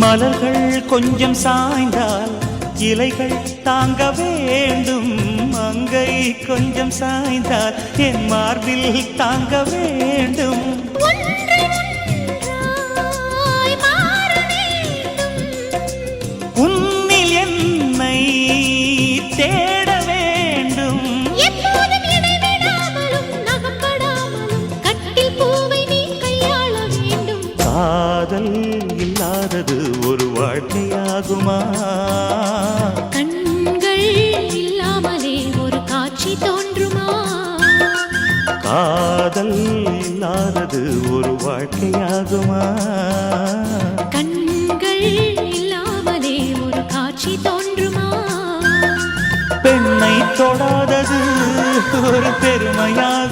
மலர்கள் கொஞ்சம் சாய்ந்தால் இலைகள் தாங்க வேண்டும். மங்கை கொஞ்சம் சாய்ந்தால் என் மார்பில் தாங்க வேண்டும். உன்னில் என்னை தேட வேண்டும். எப்போதும் இடைவிடாமலும் நகப்படாமலும் கட்டில் பூவை நீ கையாள வேண்டும். காதல் இல்லாதது ஒரு வாழ்க்கையாகுமா? கண்கள் இல்லாமலே ஒரு காட்சி தோன்றுமா? காதல் இல்லாதது ஒரு வாழ்க்கையாகுமா? கண்கள் இல்லாமலே ஒரு காட்சி தோன்றுமா? பெண்ணை தொடாதது ஒரு பெருமையாக